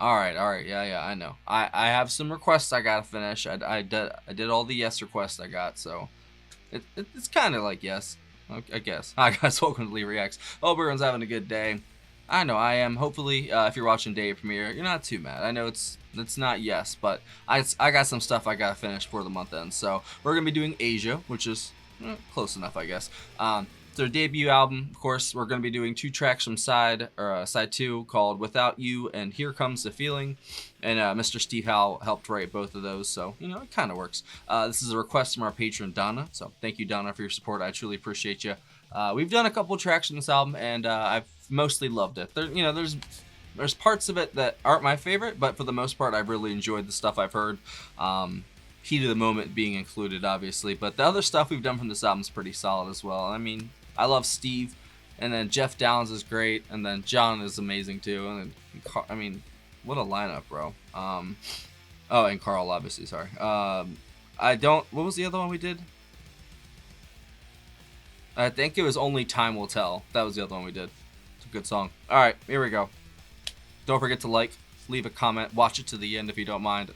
All right, yeah, I know. I have some requests I gotta finish. I did all the yes requests I got, so it's kind of like yes, I guess. Hi guys, welcome to Lee Reacts. Hope everyone's having a good day. I know I am. Hopefully, if you're watching day premiere, you're not too mad. I know it's not yes, but I got some stuff I gotta finish for the month end. So we're gonna be doing Asia, which is close enough, I guess. It's their debut album. Of course, we're gonna be doing 2 tracks from side 2 called "Without You" and "Here Comes the Feeling." And Mr. Steve Howell helped write both of those, so it kind of works. This is a request from our patron Donna, so thank you, Donna, for your support. I truly appreciate you. We've done a couple tracks from this album, and I've mostly loved it. There's parts of it that aren't my favorite, but for the most part, I've really enjoyed the stuff I've heard. Heat of the Moment being included, obviously, but the other stuff we've done from this album is pretty solid as well. I mean, I love Steve, and then Jeff Downs is great, and then John is amazing too, and then, I mean, what a lineup, bro. Oh, and Carl, obviously, sorry. What was the other one we did? I think it was Only Time Will Tell. That was the other one we did. It's a good song. Alright, here we go. Don't forget to like, leave a comment, watch it to the end if you don't mind.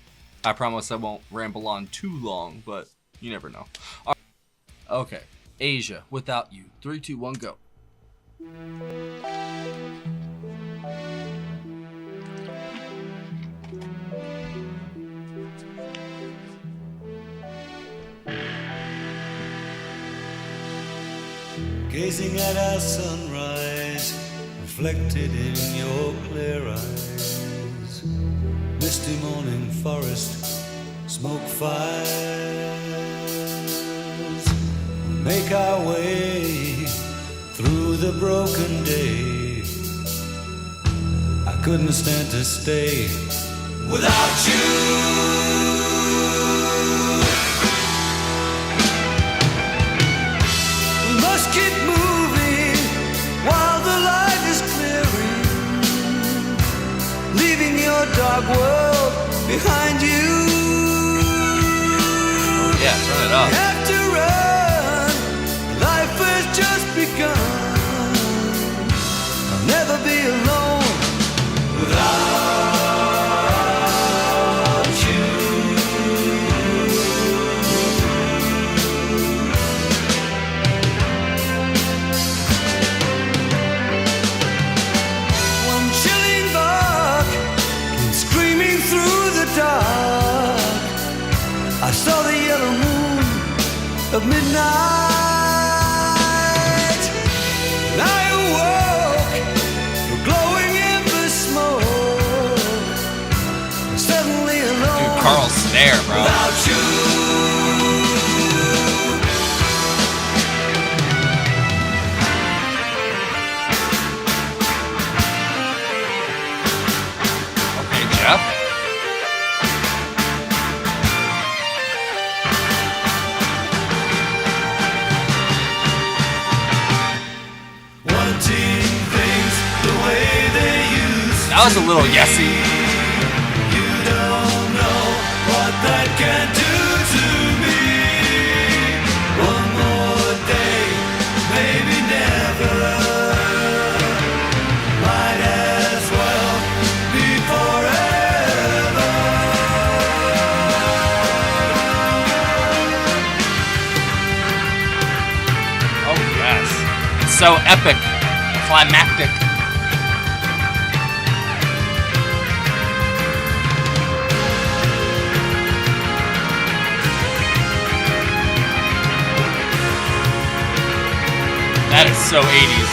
I promise I won't ramble on too long, but you never know. Right. Okay, Asia, Without You. 3, 2, 1, go. Gazing at our sunrise, reflected in your clear eyes. Misty morning forest, smoke fires. We make our way through the broken day. I couldn't stand to stay without you. Keep moving while the light is clearing, leaving your dark world behind you. Yeah, turn it up. You have to run, life has just begun. I'll never be alone without I saw the yellow moon of midnight, and I awoke to glowing ember smoke, suddenly alone. Dude, Carl's there, bro. Without you. Okay, Jeff. That was a little yesy. You don't know what that can do to me. One more day, maybe never. Might as well be forever. Oh yes, it's so epic, climactic. That is so 80s.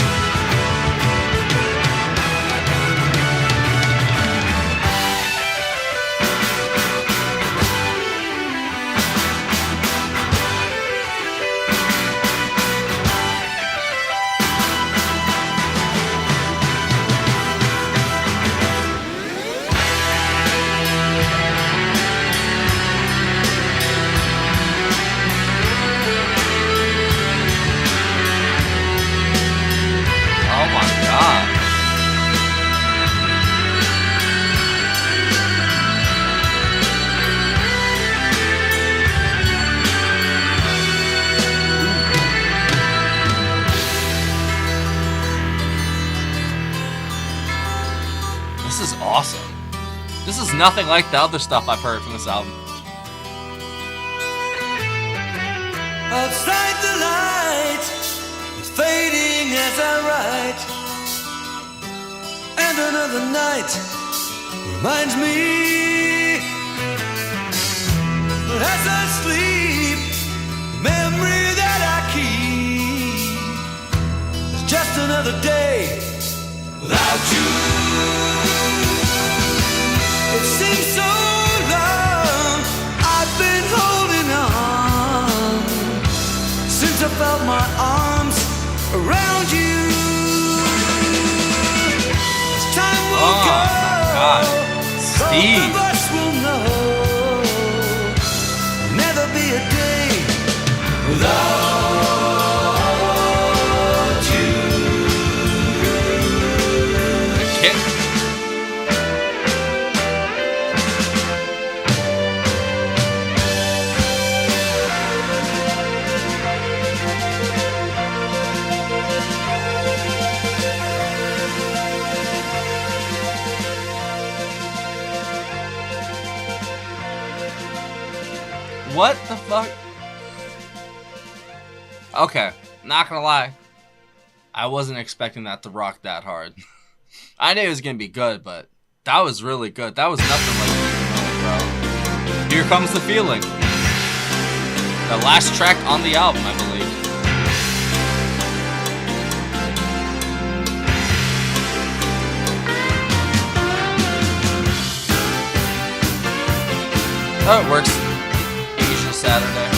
is nothing like the other stuff I've heard from this album. Outside the light is fading as I write, and another night reminds me that as I sleep, the memory that I keep is just another day without you. It seems so long I've been holding on since I felt my arms around you. As time will go, my God. Steve. both of us will know there'll never be a day without you. Kid. What the fuck? Okay, not gonna lie. I wasn't expecting that to rock that hard. I knew it was gonna be good, but that was really good. That was nothing like bro. Here Comes the Feeling. The last track on the album, I believe. Oh, it works. Asian Saturday.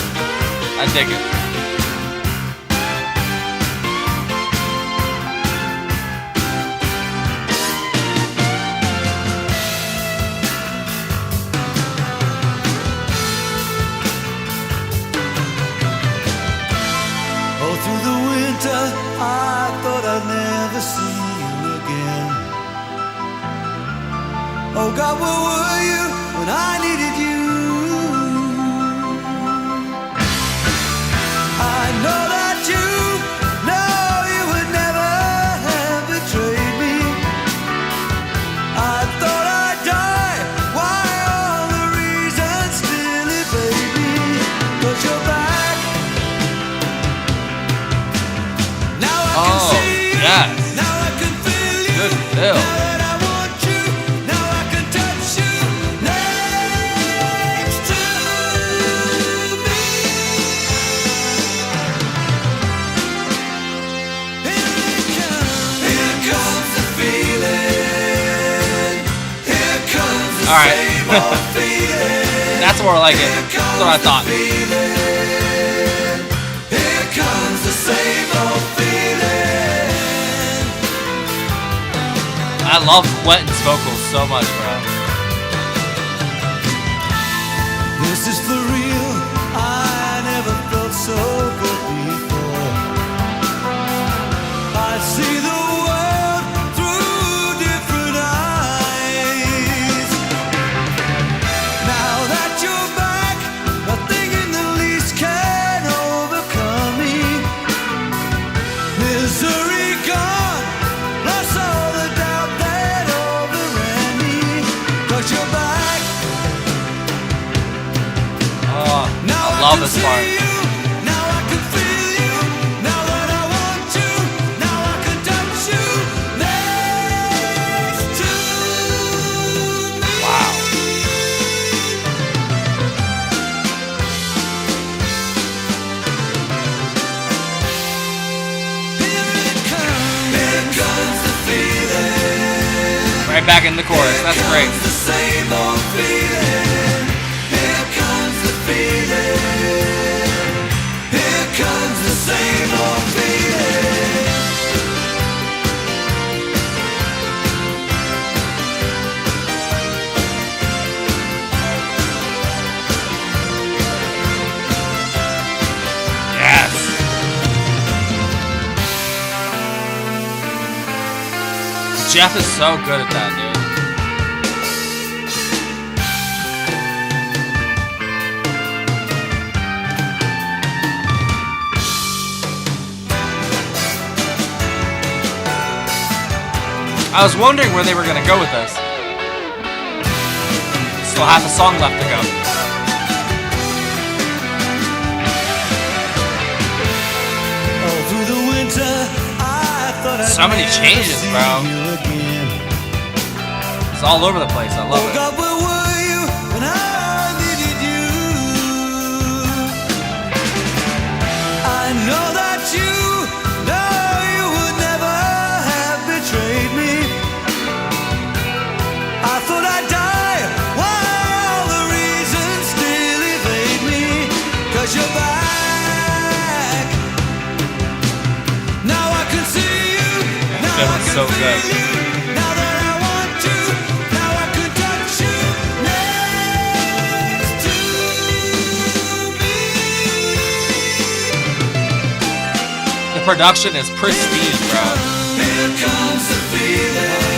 I dig it. Oh, through the winter, I thought I'd never see you again. Oh God, where were you when I needed you? I know that you know you would never have betrayed me. I thought I'd die. Why all the reasons still evade me? 'Cause you're back. Now I can see you. yes. Now I can feel you. Good Phil. Now that I want you, now I can touch you next to me. Here comes the feeling. Here comes the All right. same old feeling. That's more like it. That's what I thought. Here comes the same old feeling. I love Quentin's vocals so much, bro. This is for real. I never felt so good before. I see the world through different eyes. Now that you're back, nothing in the least can overcome me. Misery gone, plus all the doubt that overran me. 'Cause you're back. Oh, Now I love this can part. see you, now I can feel you, now that I want you, now I can touch you next to me. Wow. Here comes the feeling. Right back in the chorus. That's great. Comes the same old feeling. Here comes the feeling. Here comes the same old feeling. Yes. Jeff is so good at that, dude. I was wondering where they were gonna go with this. Still half a song left to go. All through the winter, I thought I'd So many never changes, see bro. you again. It's all over the place. I love Oh it. God, where were you when I needed you? I know that you would never have betrayed me. I thought I'd die while the reasons still evade me. 'Cause you're back. Now I can see you. Now I Feeling can so feel good. you. Now that I want you. Now I can touch you next to me. The production is pristine, bro. Here comes the feeling.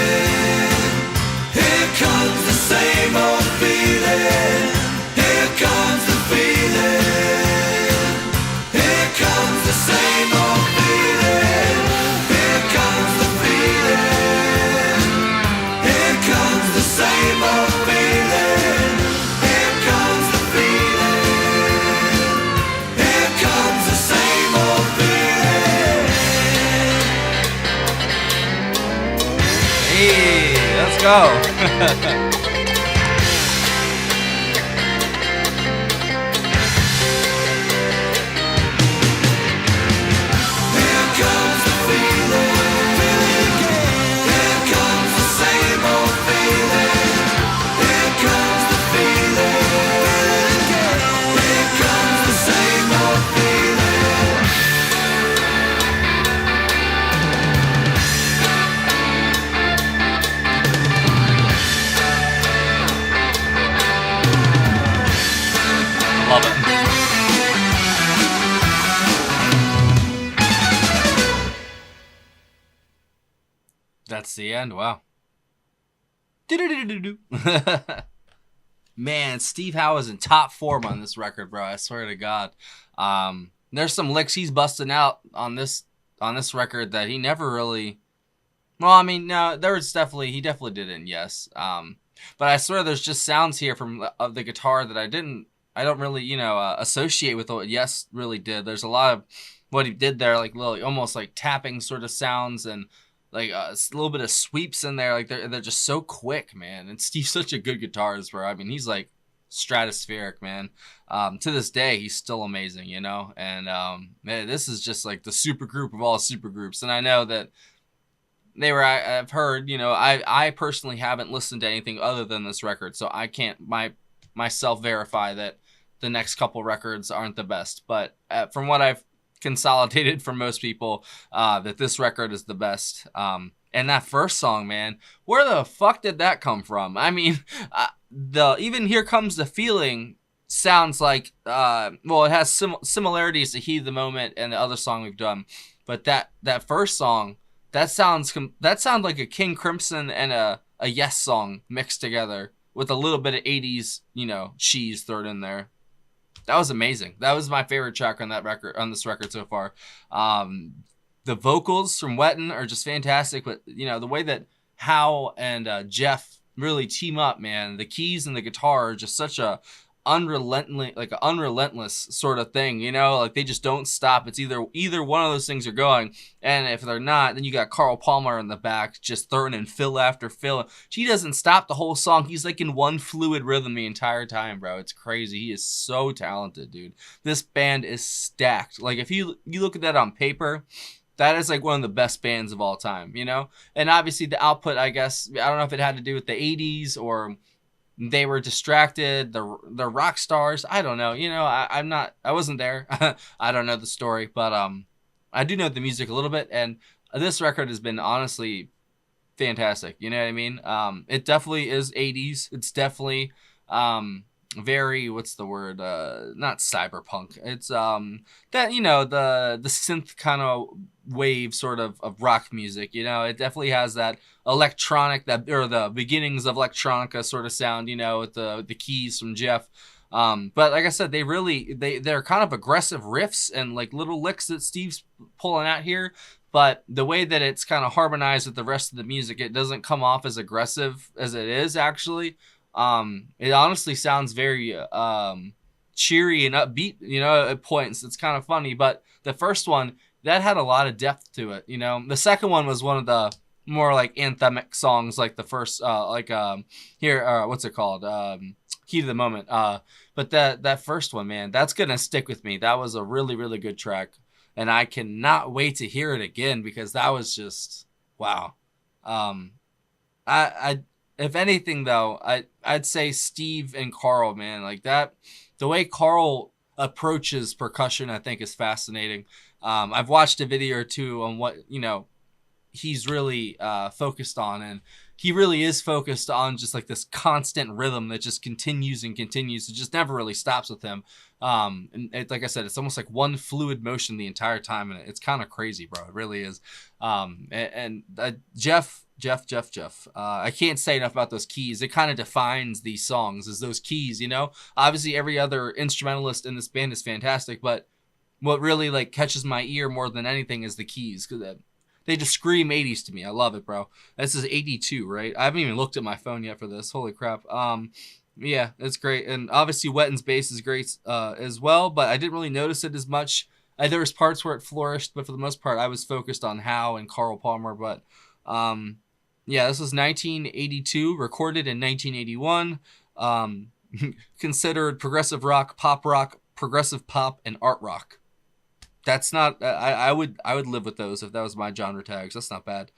Here comes the same old feeling. Here comes the feeling. Here comes the same old feeling. Here comes the feeling. Here comes the same old feeling. Here comes the feeling. Here comes the same old feeling. Hey, let's go. Here comes the feeling. Here comes the same old feeling. Here comes the feeling. Here comes the same old feeling. Love it. That's the end. Wow. Do-do-do-do-do. Man, Steve Howe is in top form on this record, bro. I swear to God. There's some licks he's busting out on this record that he never really. Well, I mean, no, he definitely did it in Yes. But I swear there's just sounds here from of the guitar that I don't really, associate with what Yes really did. There's a lot of what he did there, like little, almost like tapping sort of sounds and like a little bit of sweeps in there. Like they're just so quick, man. And Steve's such a good guitarist, bro. I mean, he's like stratospheric, man. To this day, he's still amazing, And man, this is just like the super group of all super groups. And I know that I've heard, I personally haven't listened to anything other than this record, so I can't myself verify that the next couple records aren't the best. But from what I've consolidated from most people, that this record is the best. And that first song, man, where the fuck did that come from? I mean, even Here Comes the Feeling sounds like, it has similarities to Heat of the Moment and the other song we've done, but that first song, that sounds like a King Crimson and a Yes song mixed together with a little bit of 80s, cheese thrown in there. That was amazing. That was my favorite track on this record so far. The vocals from Wetton are just fantastic, but the way that Howe and Jeff really team up, man. The keys and the guitar are just such a unrelentless sort of thing, like they just don't stop. It's either one of those things are going, and if they're not, then you got Carl Palmer in the back just throwing in fill after fill. He doesn't stop the whole song. He's like in one fluid rhythm the entire time, bro. It's crazy. He is so talented, dude. This band is stacked. Like if you look at that on paper, that is like one of the best bands of all time, and obviously the output, I guess, I don't know if it had to do with the 80s or they were distracted. They're rock stars. I don't know. I wasn't there. I don't know the story, but I do know the music a little bit, and this record has been honestly fantastic. You know what I mean? It definitely is 80s. It's definitely very, what's the word? Not cyberpunk. It's the synth kind of wave sort of rock music. It definitely has that electronic, or the beginnings of electronica sort of sound, with the keys from Jeff. But like I said, they're kind of aggressive riffs and like little licks that Steve's pulling out here. But the way that it's kind of harmonized with the rest of the music, it doesn't come off as aggressive as it is actually. It honestly sounds very cheery and upbeat, you know, at points. It's kind of funny, but the first one, that had a lot of depth to it, you know. The second one was one of the more like anthemic songs, like the first what's it called, Heat of the Moment. But that first one, man, that's gonna stick with me. That was a really, really good track, and I cannot wait to hear it again, because that was just wow. um I if anything though, I'd say Steve and Carl, man, like that, the way Carl approaches percussion, I think is fascinating. I've watched a video or two on what, you know, he's really focused on, and he really is focused on just like this constant rhythm that just continues and continues. It just never really stops with him. And like I said, it's almost like one fluid motion the entire time, and it's kind of crazy, bro. It really is. Jeff. I can't say enough about those keys. It kind of defines these songs, as those keys, you know. Obviously, every other instrumentalist in this band is fantastic, but what really like catches my ear more than anything is the keys, because they just scream 80s to me. I love it, bro. This is 82, right? I haven't even looked at my phone yet for this. Holy crap. Yeah, it's great. And obviously Wetton's bass is great as well, but I didn't really notice it as much. There was parts where it flourished, but for the most part, I was focused on Howe and Carl Palmer. But yeah, this was 1982, recorded in 1981. Considered progressive rock, progressive pop, and art rock. That's not. I would live with those if that was my genre tags. That's not bad.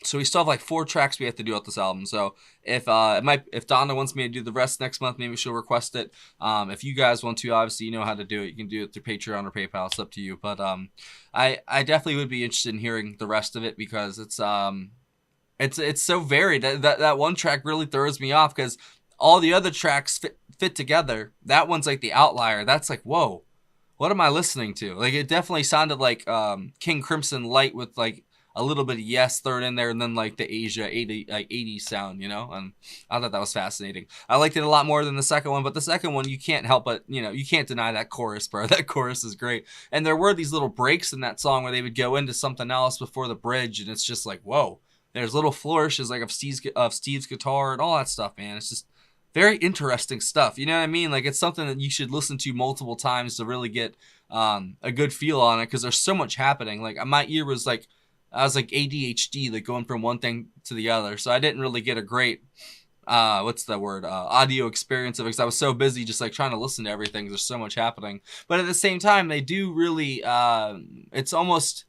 So we still have like 4 tracks we have to do with this album. So if Donna wants me to do the rest next month, maybe she'll request it. If you guys want to, obviously you know how to do it. You can do it through Patreon or PayPal. It's up to you. But I definitely would be interested in hearing the rest of it, because it's so varied. That one track really throws me off, because all the other tracks fit together. That one's like the outlier. That's like, whoa, what am I listening to? Like, it definitely sounded like King Crimson Light with like a little bit of Yes thrown in there, and then like the Asia 80 sound, you know. And I thought that was fascinating. I liked it a lot more than the second one, but the second one, you can't help but, you know, you can't deny that chorus, bro. That chorus is great. And there were these little breaks in that song where they would go into something else before the bridge, and it's just like, whoa. There's little flourishes like of Steve's guitar and all that stuff, man. It's just very interesting stuff. You know what I mean? Like, it's something that you should listen to multiple times to really get a good feel on it, because there's so much happening. Like, my ear was like, I was like ADHD, like going from one thing to the other. So I didn't really get a great, audio experience of it, because I was so busy just like trying to listen to everything. There's so much happening. But at the same time, they do really, it's almost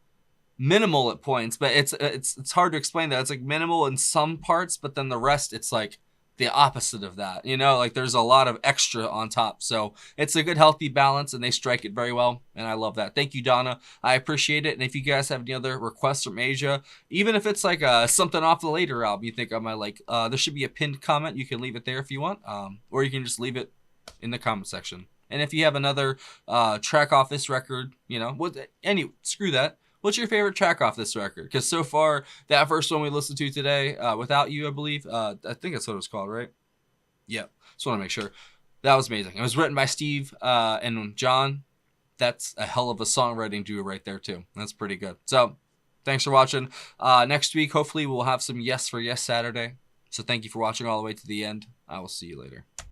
minimal at points, but it's hard to explain that. It's like minimal in some parts, but then the rest, it's like the opposite of that, you know. Like, there's a lot of extra on top, so it's a good healthy balance, and they strike it very well, and I love that. Thank you, Donna. I appreciate it. And if you guys have any other requests from Asia, even if it's like something off the later album you think I might like, there should be a pinned comment. You can leave it there if you want, or you can just leave it in the comment section. And if you have another track off this record, you know, screw that. What's your favorite track off this record? Because so far, that first one we listened to today, Without You, I believe. I think that's what it was called, right? Yeah. Just want to make sure. That was amazing. It was written by Steve and John. That's a hell of a songwriting duo right there, too. That's pretty good. So, thanks for watching. Next week, hopefully, we'll have some Yes for Yes Saturday. So, thank you for watching all the way to the end. I will see you later.